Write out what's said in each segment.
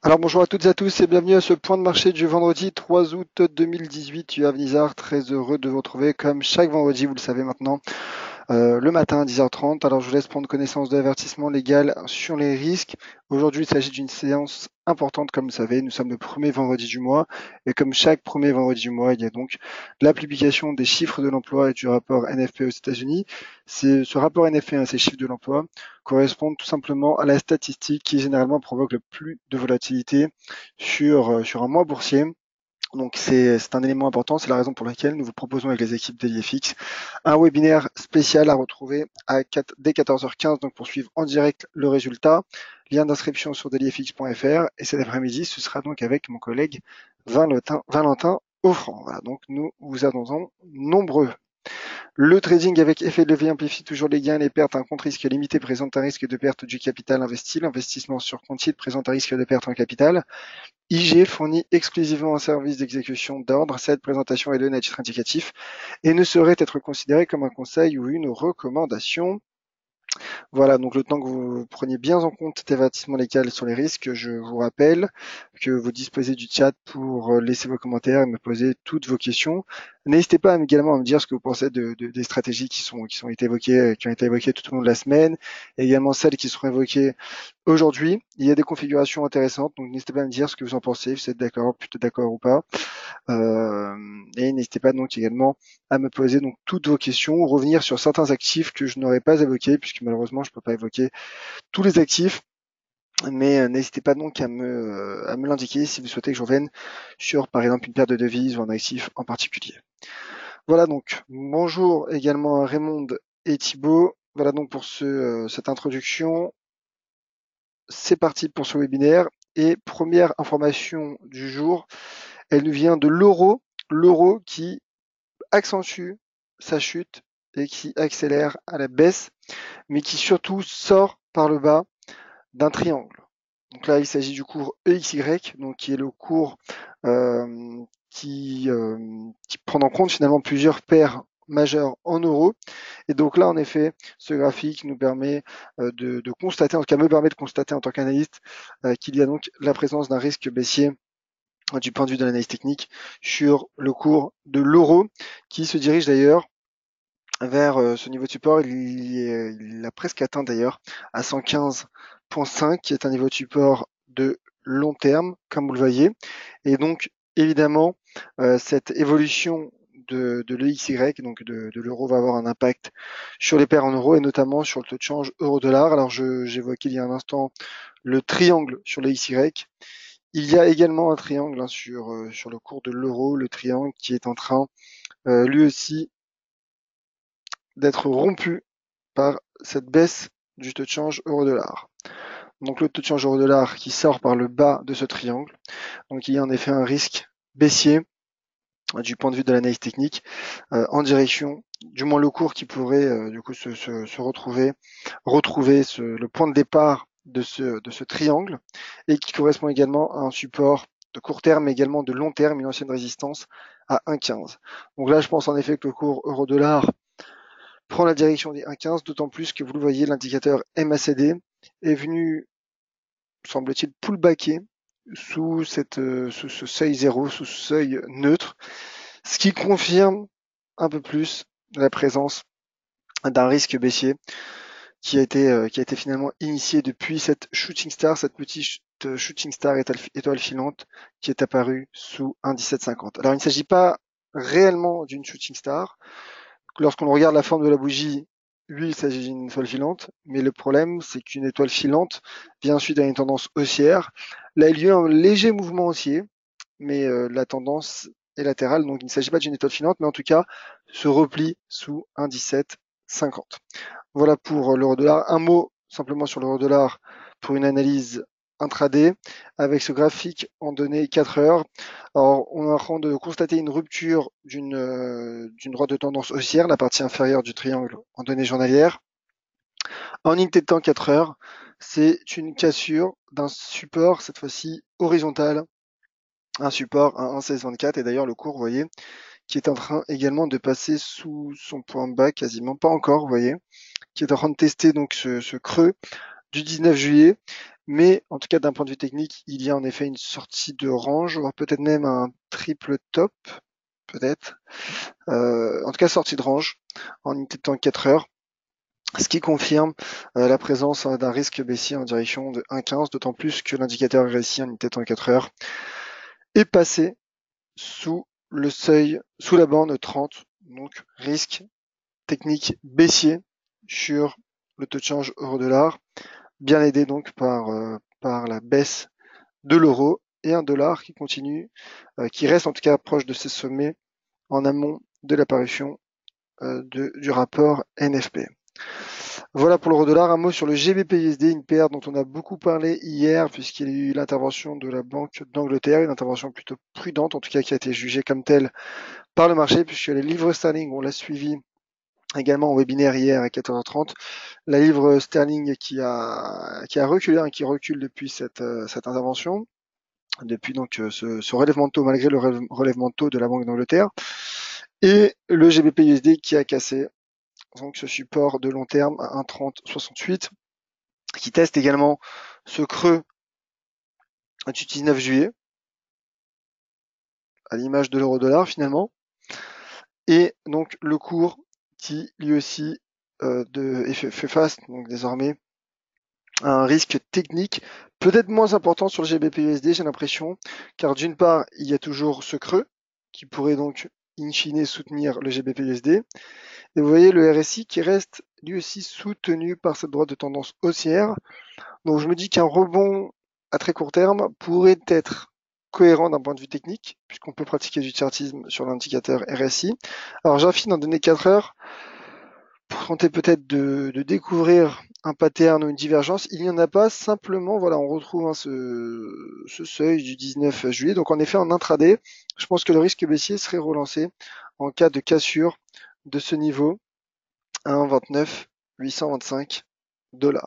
Alors bonjour à toutes et à tous et bienvenue à ce point de marché du vendredi 3 août 2018. Yoav Nizar, très heureux de vous retrouver comme chaque vendredi, vous le savez maintenant, le matin à 10h30. Alors je vous laisse prendre connaissance de l'avertissement légal sur les risques. Aujourd'hui, il s'agit d'une séance importante, comme vous savez. Nous sommes le premier vendredi du mois et comme chaque premier vendredi du mois, il y a donc la publication des chiffres de l'emploi et du rapport NFP aux États-Unis. Ce rapport NFP, ces chiffres de l'emploi, correspondent tout simplement à la statistique qui généralement provoque le plus de volatilité sur un mois boursier. Donc c'est un élément important, c'est la raison pour laquelle nous vous proposons avec les équipes d'EliFX un webinaire spécial à retrouver dès 14h15, donc pour suivre en direct le résultat. Lien d'inscription sur dailyfx.fr et cet après-midi, ce sera donc avec mon collègue Valentin Offrand. Voilà, donc nous vous attendons nombreux. Le trading avec effet de levier amplifie toujours les gains et les pertes. Un compte risque limité présente un risque de perte du capital investi. L'investissement sur compte titre présente un risque de perte en capital. IG fournit exclusivement un service d'exécution d'ordre. Cette présentation est donnée à titre indicatif et ne saurait être considérée comme un conseil ou une recommandation. Voilà, donc le temps que vous preniez bien en compte cet avertissement légal sur les risques, je vous rappelle que vous disposez du chat pour laisser vos commentaires et me poser toutes vos questions. N'hésitez pas également à me dire ce que vous pensez des stratégies qui ont été évoquées tout au long de la semaine, et également celles qui seront évoquées aujourd'hui. Il y a des configurations intéressantes, donc n'hésitez pas à me dire ce que vous en pensez, si vous êtes d'accord, plutôt d'accord ou pas. Et n'hésitez pas donc également à me poser donc toutes vos questions ou revenir sur certains actifs que je n'aurais pas évoqués, puisque malheureusement je ne peux pas évoquer tous les actifs. Mais n'hésitez pas donc à me l'indiquer si vous souhaitez que je revienne sur par exemple une paire de devises ou un actif en particulier. Voilà donc, bonjour également à Raymond et Thibaut. Voilà donc pour cette introduction. C'est parti pour ce webinaire. Et première information du jour, elle nous vient de l'euro. L'euro qui accentue sa chute et qui accélère à la baisse, mais qui surtout sort par le bas d'un triangle. Donc là, il s'agit du cours EXY, donc qui est le cours qui prend en compte finalement plusieurs paires majeures en euros. Et donc là, en effet, ce graphique nous permet de constater, en tout cas me permet de constater en tant qu'analyste, qu'il y a donc la présence d'un risque baissier du point de vue de l'analyse technique sur le cours de l'euro, qui se dirige d'ailleurs vers ce niveau de support. Il a presque atteint d'ailleurs à 115,5, qui est un niveau de support de long terme, comme vous le voyez. Et donc, évidemment, cette évolution de l'EXY, donc de l'euro, va avoir un impact sur les paires en euros et notamment sur le taux de change euro-dollar. Alors, j'évoquais il y a un instant le triangle sur l'EXY. Il y a également un triangle sur le cours de l'euro, le triangle qui est en train, lui aussi, d'être rompu par cette baisse du taux de change euro-dollar. Donc le taux de change euro-dollar qui sort par le bas de ce triangle. Donc il y a en effet un risque baissier du point de vue de l'analyse technique en direction, du moins le cours qui pourrait du coup se retrouver le point de départ de ce triangle et qui correspond également à un support de court terme mais également de long terme, une ancienne résistance à 1,15. Donc là je pense en effet que le cours euro-dollar prend la direction des 1,15, d'autant plus que vous le voyez, l'indicateur MACD est venu, semble-t-il, pullbacker sous ce seuil zéro, sous ce seuil neutre, ce qui confirme un peu plus la présence d'un risque baissier qui a été finalement initié depuis cette shooting star, cette petite shooting star étoile filante qui est apparue sous un 17,50. Alors il ne s'agit pas réellement d'une shooting star. Lorsqu'on regarde la forme de la bougie, oui, il s'agit d'une étoile filante, mais le problème, c'est qu'une étoile filante vient ensuite à une tendance haussière. Là, il y a eu un léger mouvement haussier, mais la tendance est latérale, donc il ne s'agit pas d'une étoile filante, mais en tout cas, se replie sous un 17,50. Voilà pour l'euro-dollar. Un mot simplement sur l'euro-dollar pour une analyse intraday avec ce graphique en données 4 heures. Alors, on est en train de constater une rupture d'une droite de tendance haussière, la partie inférieure du triangle en données journalières. En unité de temps 4 heures, c'est une cassure d'un support, cette fois-ci horizontal, un support à 1,1624 et d'ailleurs le cours, vous voyez, qui est en train également de passer sous son point bas, quasiment pas encore, vous voyez, qui est en train de tester donc ce creux du 19 juillet Mais en tout cas, d'un point de vue technique, il y a en effet une sortie de range, voire peut-être même un triple top, peut-être. En tout cas, sortie de range en unité de temps 4 heures, ce qui confirme la présence d'un risque baissier en direction de 1,15, d'autant plus que l'indicateur RSI en unité de temps 4 heures est passé sous le seuil, sous la bande 30, donc risque technique baissier sur le taux de change euro-dollar, bien aidé donc par la baisse de l'euro et un dollar qui continue, qui reste en tout cas proche de ses sommets en amont de l'apparition du rapport NFP. Voilà pour l'euro-dollar. Un mot sur le GBP-USD, une paire dont on a beaucoup parlé hier puisqu'il y a eu l'intervention de la Banque d'Angleterre, une intervention plutôt prudente, en tout cas qui a été jugée comme telle par le marché puisque les livres sterling, on l'a suivi également en webinaire hier à 14h30. La livre sterling qui a reculé, hein, qui recule depuis cette intervention, depuis donc ce relèvement de taux malgré le relèvement de taux de la Banque d'Angleterre, et le GBP-USD qui a cassé donc ce support de long terme à 1,3068, qui teste également ce creux du 19 juillet, à l'image de l'euro-dollar finalement, et donc le cours qui lui aussi fait face donc désormais à un risque technique peut-être moins important sur le GBP-USD, j'ai l'impression, car d'une part, il y a toujours ce creux qui pourrait donc in fine soutenir le GBP-USD, et vous voyez le RSI qui reste lui aussi soutenu par cette droite de tendance haussière. Donc je me dis qu'un rebond à très court terme pourrait être cohérent d'un point de vue technique, puisqu'on peut pratiquer du chartisme sur l'indicateur RSI. Alors j'affine en données 4 heures pour tenter peut-être de découvrir un pattern ou une divergence. Il n'y en a pas, simplement, voilà, on retrouve hein, ce seuil du 19 juillet. Donc en effet, en intraday, je pense que le risque baissier serait relancé en cas de cassure de ce niveau à 1,29 825 $.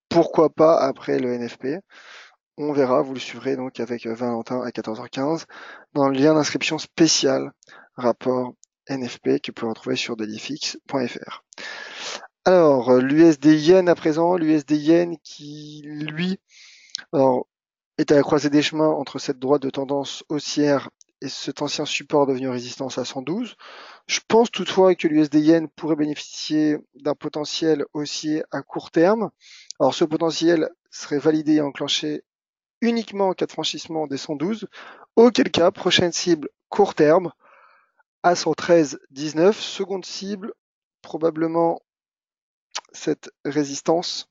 Pourquoi pas après le NFP? On verra, vous le suivrez donc avec Valentin à 14h15 dans le lien d'inscription spécial rapport NFP que vous pouvez retrouver sur dailyfix.fr. Alors, l'USD Yen à présent, l'USD Yen qui, lui, alors, est à la croisée des chemins entre cette droite de tendance haussière et cet ancien support devenu résistance à 112. Je pense toutefois que l'USD Yen pourrait bénéficier d'un potentiel haussier à court terme. Alors, ce potentiel serait validé et enclenché uniquement en cas de franchissement des 112, auquel cas, prochaine cible court terme à 113,19, seconde cible probablement cette résistance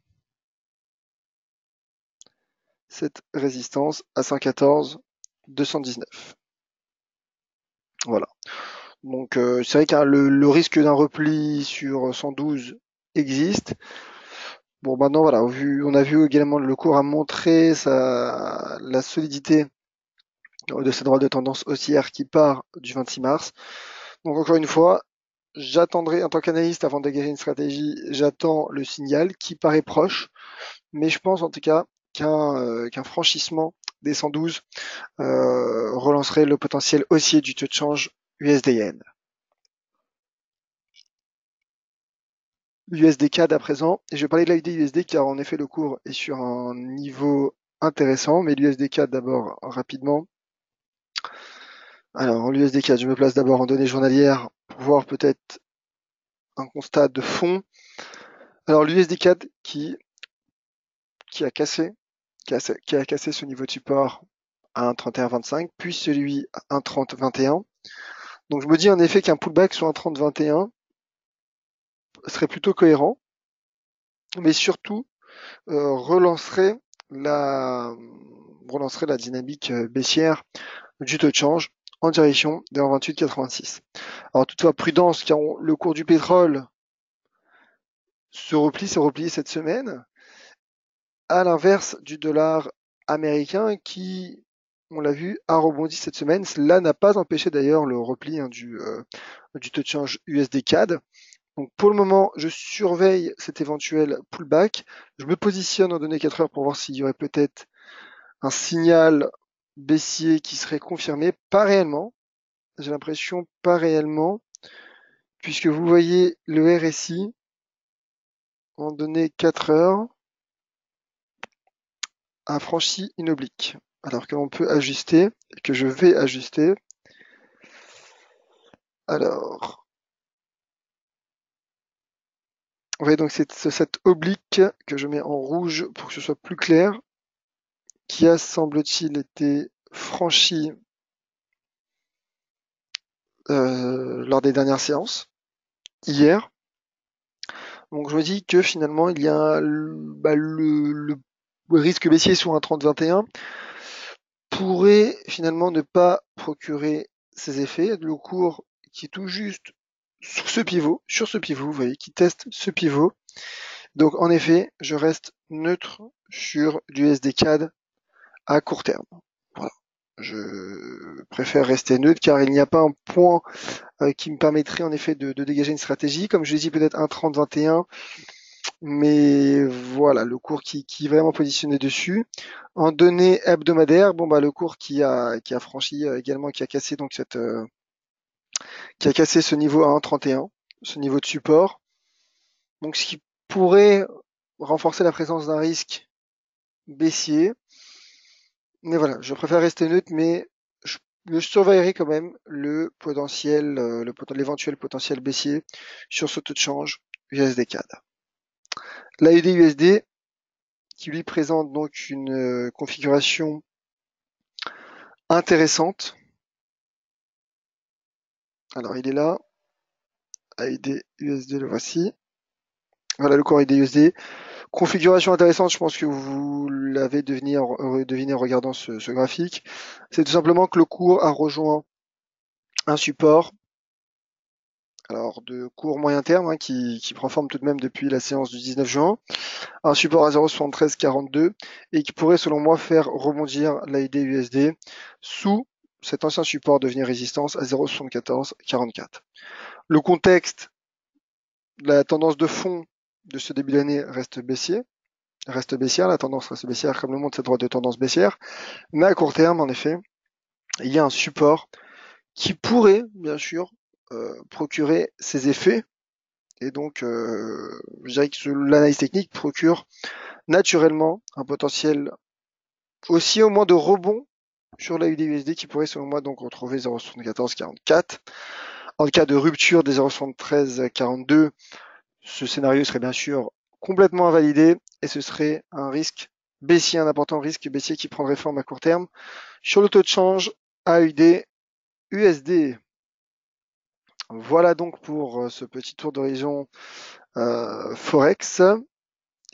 à 114,219. Voilà. Donc c'est vrai que le risque d'un repli sur 112 existe. Bon, maintenant voilà, on a vu également le cours a montré la solidité de cette droite de tendance haussière qui part du 26 mars. Donc encore une fois, j'attendrai en tant qu'analyste avant de dégager une stratégie, j'attends le signal qui paraît proche, mais je pense en tout cas qu'un franchissement des 112 relancerait le potentiel haussier du taux de change USD-Yen. L'USD CAD à présent, et je vais parler de l'AUD USD car en effet le cours est sur un niveau intéressant, mais l'USD CAD d'abord rapidement. Alors l'USD CAD, je me place d'abord en données journalières pour voir peut-être un constat de fond. Alors l'USD CAD qui a cassé ce niveau de support à 1,3125, puis celui à 1,3021. Donc je me dis en effet qu'un pullback sur 1,3021 serait plutôt cohérent, mais surtout relancerait la dynamique baissière du taux de change en direction des 1,2886. Alors toutefois prudence car le cours du pétrole s'est replié cette semaine, à l'inverse du dollar américain qui, on l'a vu, a rebondi cette semaine. Cela n'a pas empêché d'ailleurs le repli du taux de change USD-CAD. Donc pour le moment, je surveille cet éventuel pullback. Je me positionne en données 4 heures pour voir s'il y aurait peut-être un signal baissier qui serait confirmé. Pas réellement. J'ai l'impression pas réellement, puisque vous voyez le RSI en données 4 heures. a franchi une oblique. Alors que l'on peut ajuster, et que je vais ajuster. Alors, vous voyez donc c'est cette oblique que je mets en rouge pour que ce soit plus clair, qui a, semble-t-il, été franchie lors des dernières séances, hier. Donc je me dis que finalement il y a le risque baissier sur un 30-21 pourrait finalement ne pas procurer ces effets. Le cours qui est tout juste sur ce pivot, vous voyez, qui teste ce pivot. Donc en effet, je reste neutre sur du SD CAD à court terme. Voilà. Je préfère rester neutre car il n'y a pas un point qui me permettrait en effet de dégager une stratégie. Comme je l'ai dit, peut-être un 30-21, mais voilà, le cours qui est vraiment positionné dessus. En données hebdomadaires, bon bah le cours qui a franchi également, qui a cassé donc qui a cassé ce niveau à 1,31, ce niveau de support. Donc ce qui pourrait renforcer la présence d'un risque baissier. Mais voilà, je préfère rester neutre, mais je surveillerai quand même le potentiel, l'éventuel potentiel baissier sur ce taux de change USD CAD. L'AUD USD qui lui présente donc une configuration intéressante. Alors il est là, AUD USD, le voici. Voilà le cours AUD USD. Configuration intéressante, je pense que vous l'avez deviné en regardant ce graphique. C'est tout simplement que le cours a rejoint un support, alors de court moyen terme, hein, qui prend forme tout de même depuis la séance du 19 juin, un support à 0,7342 et qui pourrait selon moi faire rebondir l'AUD USD sous cet ancien support devenir résistance à 0,7444. Le contexte, la tendance de fond de ce début d'année reste baissière, la tendance reste baissière comme le montre cette droite de tendance baissière, mais à court terme, en effet, il y a un support qui pourrait, bien sûr, procurer ces effets, et donc je dirais que l'analyse technique procure naturellement un potentiel aussi au moins de rebond sur la USD qui pourrait selon moi donc retrouver 0,7444. En cas de rupture des 0,7342, ce scénario serait bien sûr complètement invalidé et ce serait un risque baissier, un important risque baissier qui prendrait forme à court terme sur le taux de change AUD USD. Voilà donc pour ce petit tour d'horizon Forex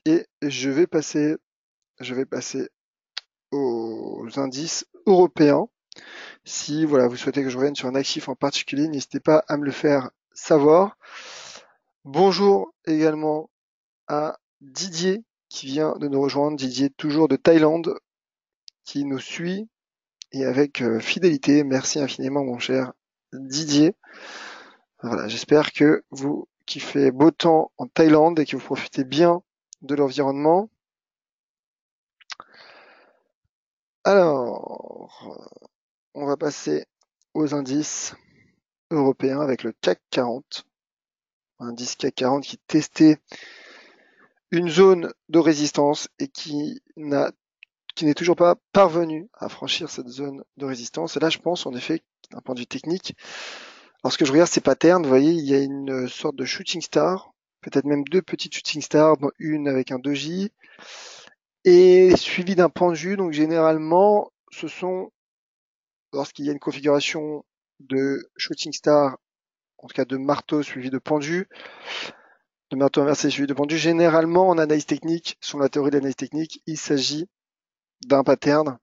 et je vais passer aux indices européens. Si voilà, vous souhaitez que je revienne sur un actif en particulier, n'hésitez pas à me le faire savoir. Bonjour également à Didier qui vient de nous rejoindre. Didier, toujours de Thaïlande, qui nous suit et avec fidélité. Merci infiniment, mon cher Didier. Voilà, j'espère que vous kiffez beau temps en Thaïlande et que vous profitez bien de l'environnement. Alors, on va passer aux indices européens avec le CAC 40. Indice CAC 40 qui testait une zone de résistance et qui n'est toujours pas parvenu à franchir cette zone de résistance. Et là, je pense en effet, d'un point de vue technique, lorsque je regarde ces patterns, vous voyez, il y a une sorte de shooting star, peut-être même deux petites shooting stars, dont une avec un doji, et suivi d'un pendu. Donc généralement, ce sont, lorsqu'il y a une configuration de shooting star, en tout cas de marteau suivi de pendu, de marteau inversé suivi de pendu, généralement en analyse technique, sur la théorie de l'analyse technique, il s'agit d'un pattern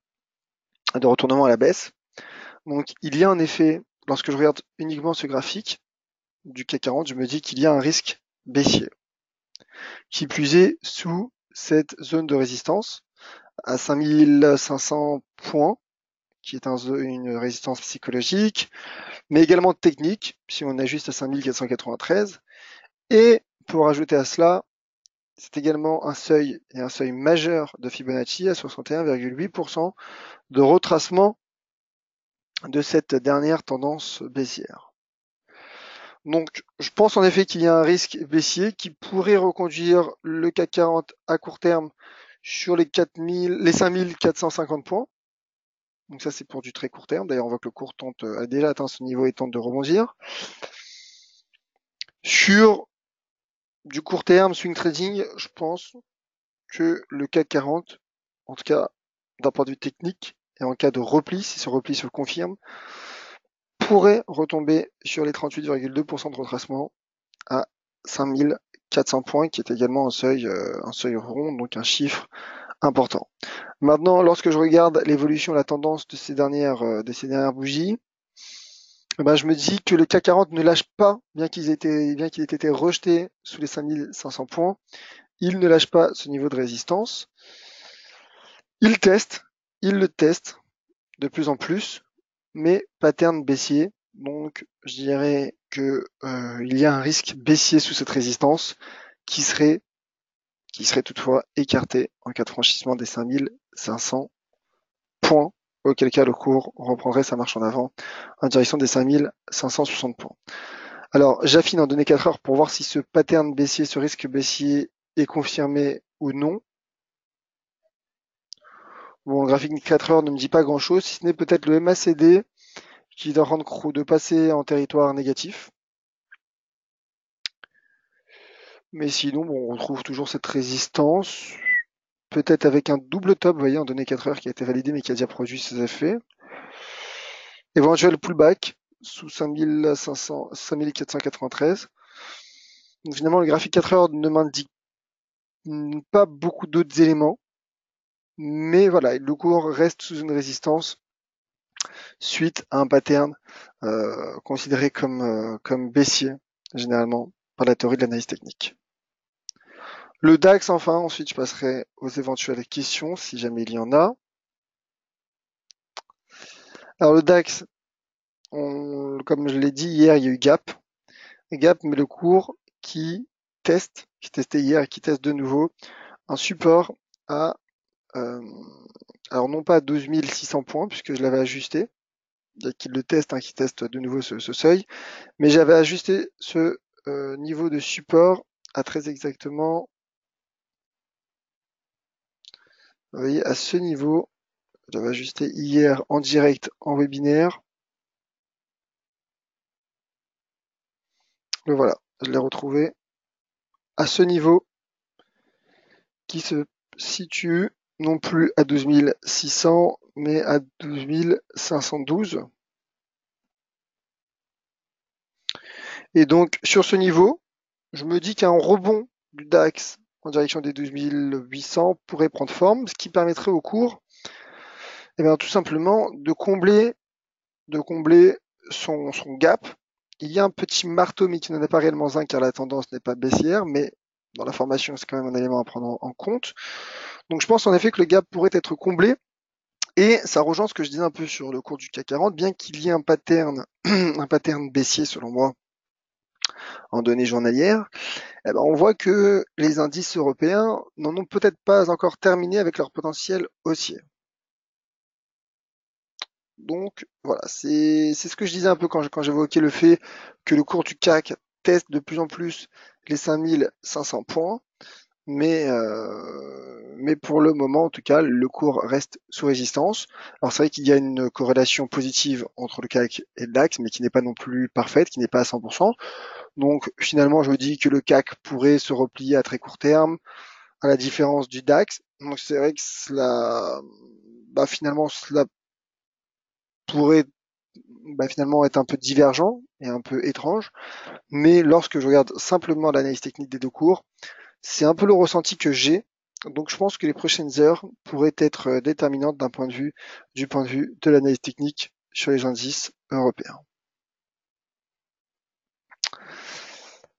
de retournement à la baisse. Donc il y a en effet, lorsque je regarde uniquement ce graphique du CAC 40, je me dis qu'il y a un risque baissier. Qui plus est sous cette zone de résistance à 5500 points, qui est une résistance psychologique, mais également technique, si on ajuste à 5493. Et pour ajouter à cela, c'est également un seuil majeur de Fibonacci à 61,8% de retracement de cette dernière tendance baissière. Donc, je pense en effet qu'il y a un risque baissier qui pourrait reconduire le CAC 40 à court terme sur les 5450 points. Donc ça, c'est pour du très court terme. D'ailleurs, on voit que le cours a déjà atteint ce niveau et tente de rebondir. Sur du court terme, swing trading, je pense que le CAC 40, en tout cas d'un point de vue technique, et en cas de repli, si ce repli se confirme, pourrait retomber sur les 38,2% de retracement à 5400 points, qui est également un seuil rond, donc un chiffre important. Maintenant, lorsque je regarde l'évolution, la tendance de ces dernières bougies, ben, je me dis que le CAC 40 ne lâche pas, bien qu'il ait été rejeté sous les 5500 points, il ne lâche pas ce niveau de résistance. Il le teste de plus en plus, mais pattern baissier. Donc, je dirais que il y a un risque baissier sous cette résistance qui serait toutefois écarté en cas de franchissement des 5500 points, auquel cas le cours reprendrait sa marche en avant en direction des 5560 points. Alors, j'affine en données 4 heures pour voir si ce pattern baissier, ce risque baissier est confirmé ou non. Bon, le graphique 4 heures ne me dit pas grand-chose, si ce n'est peut-être le MACD qui doit rendre de passer en territoire négatif. Mais sinon, bon, on retrouve toujours cette résistance, peut-être avec un double top, vous voyez, en données 4 heures qui a été validé mais qui a déjà produit ses effets. Éventuel pullback sous 5493. Donc finalement, le graphique 4 heures ne m'indique pas beaucoup d'autres éléments. Mais voilà, le cours reste sous une résistance suite à un pattern considéré comme baissier, généralement, par la théorie de l'analyse technique. Le DAX, enfin, ensuite je passerai aux éventuelles questions, si jamais il y en a. Alors le DAX, comme je l'ai dit hier, il y a eu gap. Gap, mais le cours qui testait hier et qui teste de nouveau un support à, alors non pas à 12 600 points, puisque je l'avais ajusté, qu'il le teste, qui teste de nouveau ce seuil, mais j'avais ajusté ce niveau de support à très exactement, vous voyez, à ce niveau, j'avais ajusté hier en direct en webinaire. Le voilà, je l'ai retrouvé à ce niveau qui se situe non plus à 12 600, mais à 12 512. Et donc, sur ce niveau, je me dis qu'un rebond du DAX en direction des 12 800 pourrait prendre forme, ce qui permettrait au cours, eh bien, tout simplement, de combler son gap. Il y a un petit marteau, mais qui n'en est pas réellement un, car la tendance n'est pas baissière, mais dans la formation, c'est quand même un élément à prendre en compte. Donc, je pense en effet que le gap pourrait être comblé. Et ça rejoint ce que je disais un peu sur le cours du CAC 40, bien qu'il y ait un pattern baissier, selon moi, en données journalières, eh ben, on voit que les indices européens n'en ont peut-être pas encore terminé avec leur potentiel haussier. Donc voilà, c'est ce que je disais un peu quand j'évoquais le fait que le cours du CAC teste de plus en plus les 5500 points, mais pour le moment, en tout cas, le cours reste sous résistance. Alors c'est vrai qu'il y a une corrélation positive entre le CAC et le DAX, mais qui n'est pas non plus parfaite, qui n'est pas à 100%. Donc finalement, je me dis que le CAC pourrait se replier à très court terme, à la différence du DAX. Donc c'est vrai que finalement, cela pourrait finalement être un peu divergent et un peu étrange. Mais lorsque je regarde simplement l'analyse technique des deux cours, c'est un peu le ressenti que j'ai. Donc je pense que les prochaines heures pourraient être déterminantes du point de vue de l'analyse technique sur les indices européens.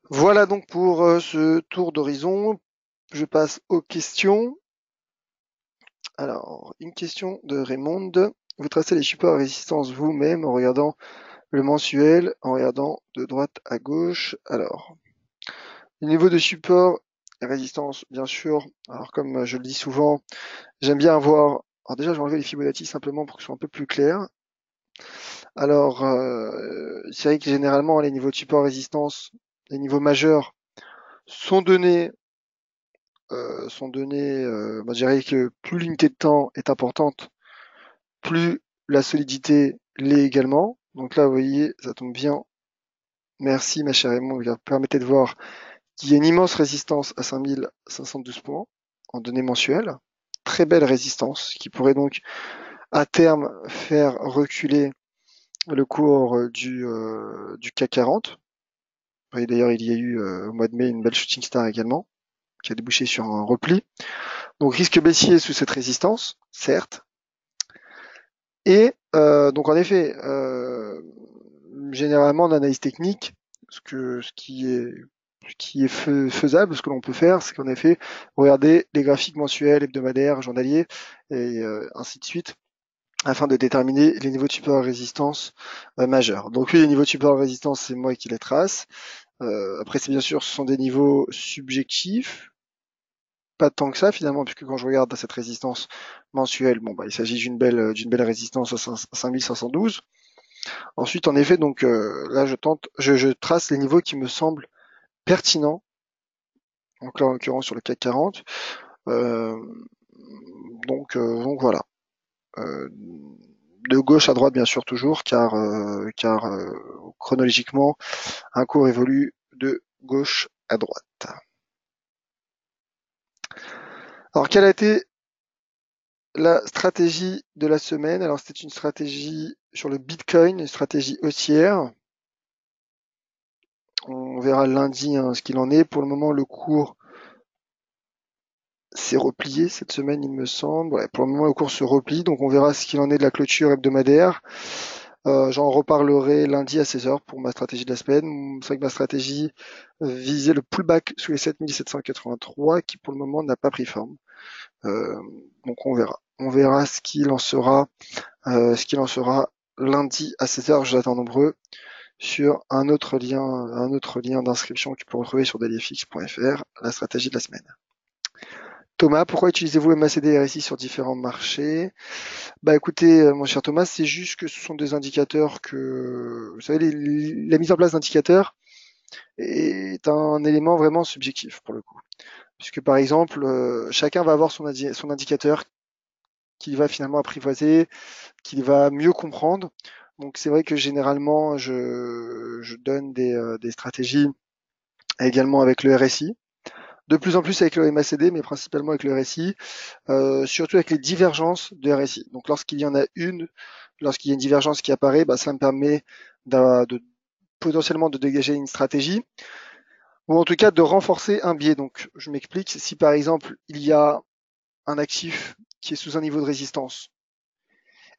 Voilà donc pour ce tour d'horizon. Je passe aux questions. Alors, une question de Raymond. Vous tracez les supports à résistance vous-même en regardant le mensuel, en regardant de droite à gauche. Alors, le niveau de support et résistance, bien sûr. Alors, comme je le dis souvent, j'aime bien avoir... Alors déjà, je vais enlever les Fibonacci simplement pour que ce soit un peu plus clair. Alors, c'est vrai que généralement, les niveaux de support et résistance, les niveaux majeurs, sont donnés sont donnés, je dirais que plus l'unité de temps est importante, plus la solidité l'est également. Donc là, vous voyez, ça tombe bien. Merci, ma chère Raymond. Permettez de voir qu'il y a une immense résistance à 5512 points en données mensuelles. Très belle résistance qui pourrait donc à terme faire reculer le cours du CAC 40. Et d'ailleurs, il y a eu au mois de mai une belle shooting star également qui a débouché sur un repli. Donc risque baissier sous cette résistance, certes. Et donc en effet, généralement en analyse technique, ce qui est faisable, ce que l'on peut faire, c'est qu'en effet, regarder les graphiques mensuels, hebdomadaires, journaliers, et ainsi de suite, afin de déterminer les niveaux de support et résistance majeurs. Donc oui, les niveaux de support et résistance, c'est moi qui les trace. Après, c'est bien sûr, ce sont des niveaux subjectifs, pas tant que ça finalement, puisque quand je regarde cette résistance mensuelle, bon bah il s'agit d'une belle résistance à 5512. Ensuite, en effet, donc là je trace les niveaux qui me semblent pertinents, en l'occurrence sur le CAC 40. Euh, donc voilà. Euh, de gauche à droite bien sûr toujours, car chronologiquement un cours évolue de gauche à droite. Alors quelle a été la stratégie de la semaine? Alors c'était une stratégie sur le Bitcoin, une stratégie haussière. On verra lundi ce qu'il en est. Pour le moment, le cours s'est replié cette semaine, il me semble. Ouais, pour le moment, le cours se replie, donc on verra ce qu'il en est de la clôture hebdomadaire. J'en reparlerai lundi à 16h pour ma stratégie de la semaine. C'est vrai que ma stratégie visait le pullback sous les 7783 qui pour le moment n'a pas pris forme. Donc on verra. On verra ce qu'il en sera lundi à 16h. Je vous attends nombreux sur un autre lien d'inscription que tu peux retrouver sur dailyfx.fr, la stratégie de la semaine. Thomas, pourquoi utilisez-vous MACD et RSI sur différents marchés? Bah écoutez, mon cher Thomas, c'est juste que ce sont des indicateurs que, vous savez, la mise en place d'indicateurs est un élément vraiment subjectif pour le coup. Puisque par exemple, chacun va avoir son indicateur qu'il va finalement apprivoiser, qu'il va mieux comprendre. Donc c'est vrai que généralement, je donne des stratégies également avec le RSI. De plus en plus avec le MACD, mais principalement avec le RSI, surtout avec les divergences de RSI. Donc lorsqu'il y en a lorsqu'il y a une divergence qui apparaît, bah, ça me permet potentiellement de dégager une stratégie, ou en tout cas de renforcer un biais. Donc je m'explique, si par exemple il y a un actif qui est sous un niveau de résistance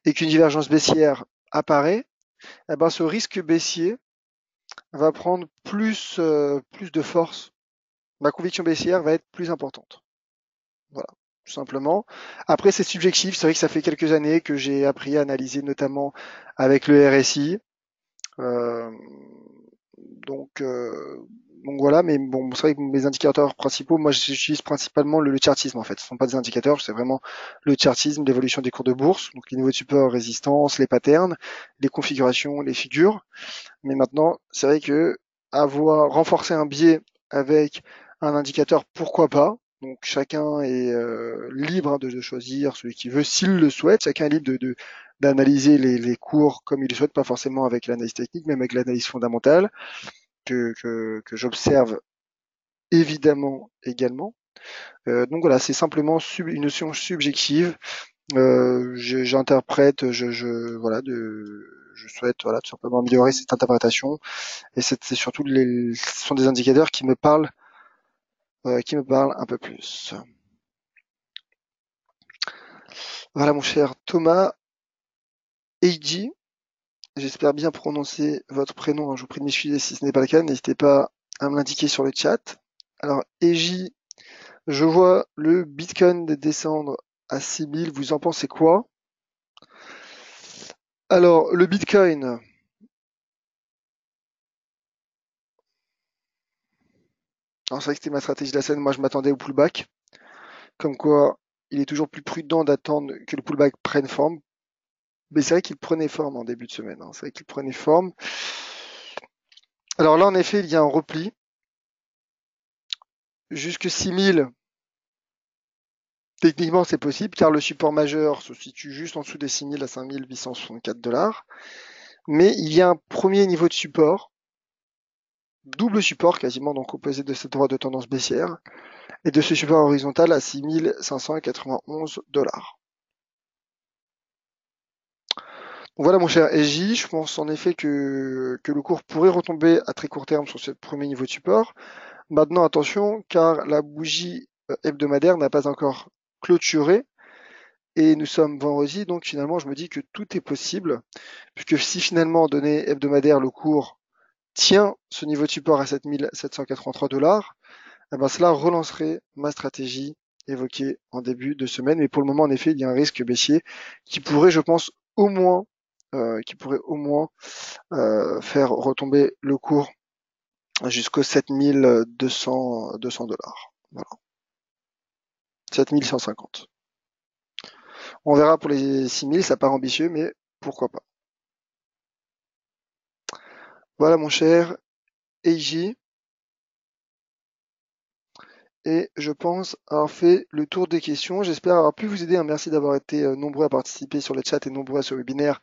et qu'une divergence baissière apparaît, eh ben, ce risque baissier va prendre plus de force. Ma conviction baissière va être plus importante. Voilà, tout simplement. Après, c'est subjectif. C'est vrai que ça fait quelques années que j'ai appris à analyser, notamment avec le RSI. Euh, donc, euh, donc voilà, mais bon, c'est vrai que mes indicateurs principaux, moi j'utilise principalement le chartisme en fait. Ce ne sont pas des indicateurs, c'est vraiment le chartisme, l'évolution des cours de bourse, donc les niveaux de support, résistance, les patterns, les configurations, les figures. Mais maintenant, c'est vrai que renforcer un biais avec un indicateur, pourquoi pas. Donc chacun est libre de choisir celui qui veut, s'il le souhaite. Chacun est libre d'analyser les cours comme il le souhaite, pas forcément avec l'analyse technique, même avec l'analyse fondamentale que j'observe évidemment également. Donc voilà, c'est simplement une notion subjective. J'interprète, voilà, je souhaite voilà tout simplement améliorer cette interprétation. Et c'est surtout ce sont des indicateurs qui me parlent un peu plus. Voilà mon cher Thomas Eiji, j'espère bien prononcer votre prénom, hein. Je vous prie de m'excuser si ce n'est pas le cas, n'hésitez pas à me l'indiquer sur le chat. Alors Eiji, je vois le Bitcoin descendre à 6000, vous en pensez quoi? Alors le Bitcoin, alors c'est vrai que c'était ma stratégie de la scène, moi je m'attendais au pullback, comme quoi il est toujours plus prudent d'attendre que le pullback prenne forme. Mais c'est vrai qu'il prenait forme en début de semaine, hein. C'est vrai qu'il prenait forme. Alors là, en effet, il y a un repli. Jusque 6000, Techniquement, c'est possible car le support majeur se situe juste en dessous des 6000 à 5864 $. Mais il y a un premier niveau de support, double support quasiment, donc opposé de cette droite de tendance baissière, et de ce support horizontal à 6591 $. Donc voilà mon cher SJ, je pense en effet que le cours pourrait retomber à très court terme sur ce premier niveau de support. Maintenant attention, car la bougie hebdomadaire n'a pas encore clôturé, et nous sommes vendredi, donc finalement je me dis que tout est possible, puisque si finalement donné hebdomadaire le cours tient ce niveau de support à 7783 $, eh ben cela relancerait ma stratégie évoquée en début de semaine. Mais pour le moment, en effet, il y a un risque baissier qui pourrait, je pense, au moins, faire retomber le cours jusqu'aux 7200 $. Voilà. 7150. On verra pour les 6000, ça paraît ambitieux, mais pourquoi pas. Voilà mon cher Eiji. Et je pense avoir fait le tour des questions. J'espère avoir pu vous aider. Merci d'avoir été nombreux à participer sur le chat et nombreux à ce webinaire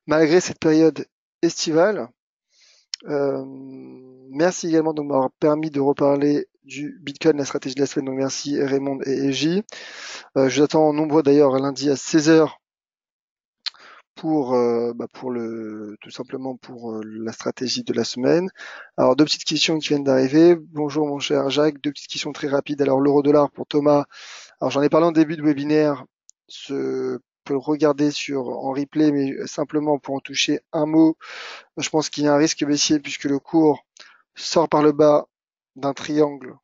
malgré cette période estivale. Merci également de m'avoir permis de reparler du Bitcoin, la stratégie de la semaine. Donc merci Raymond et EJ. Je vous attends nombreux d'ailleurs lundi à 16h pour tout simplement pour la stratégie de la semaine. Alors deux petites questions qui viennent d'arriver. Bonjour mon cher Jacques, deux petites questions très rapides. Alors l'euro-dollar pour Thomas. Alors j'en ai parlé en début de webinaire. Peut le regarder en replay, mais simplement pour en toucher un mot. Je pense qu'il y a un risque baissier puisque le cours sort par le bas d'un triangle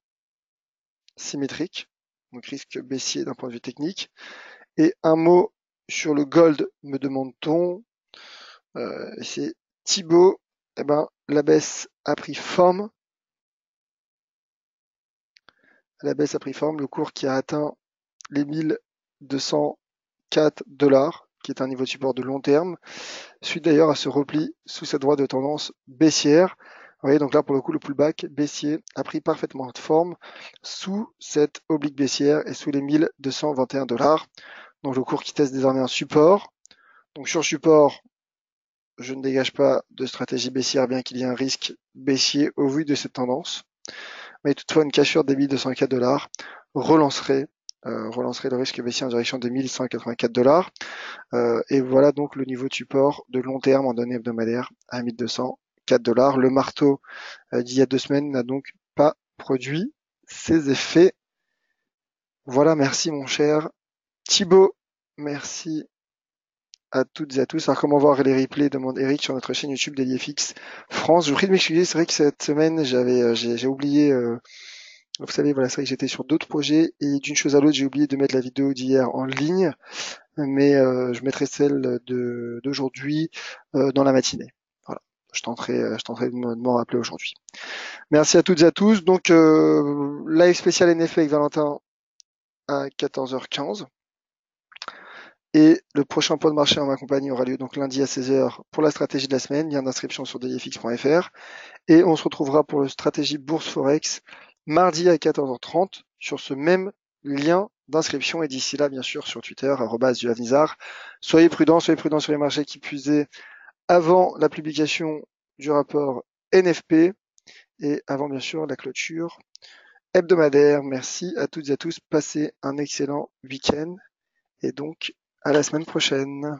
symétrique. Donc risque baissier d'un point de vue technique. Et un mot sur le gold, me demande-t-on. C'est Thibaut. Eh ben, la baisse a pris forme. La baisse a pris forme. Le cours qui a atteint les 1204 $, qui est un niveau de support de long terme, suite d'ailleurs à ce repli sous cette droite de tendance baissière. Vous voyez, donc là, pour le coup, le pullback baissier a pris parfaitement de forme sous cette oblique baissière et sous les 1221 $. Donc le cours qui teste désormais un support. Donc sur support, je ne dégage pas de stratégie baissière, bien qu'il y ait un risque baissier au vu de cette tendance. Mais toutefois, une cassure des 1204 $ relancerait le risque baissier en direction des 1184 $. Et voilà donc le niveau de support de long terme en données hebdomadaires à 1204 $. Le marteau d'il y a 2 semaines n'a donc pas produit ses effets. Voilà, merci mon cher Thibaut. Merci à toutes et à tous. Alors comment voir les replays, demande Eric sur notre chaîne YouTube d'EliFX France. Je vous prie de m'excuser, c'est vrai que cette semaine j'ai oublié, vous savez, voilà, c'est vrai que j'étais sur d'autres projets et d'une chose à l'autre, j'ai oublié de mettre la vidéo d'hier en ligne, mais je mettrai celle d'aujourd'hui dans la matinée. Voilà, je tenterai de m'en rappeler aujourd'hui. Merci à toutes et à tous. Donc live spécial NFA avec Valentin à 14h15. Et le prochain point de marché en ma compagnie aura lieu donc lundi à 16h pour la stratégie de la semaine, lien d'inscription sur delifx.fr. Et on se retrouvera pour le stratégie bourse forex mardi à 14h30 sur ce même lien d'inscription. Et d'ici là, bien sûr, sur Twitter, @duavnizar. Soyez prudents sur les marchés qui puisaient avant la publication du rapport NFP et avant, bien sûr, la clôture hebdomadaire. Merci à toutes et à tous. Passez un excellent week-end et donc à la semaine prochaine.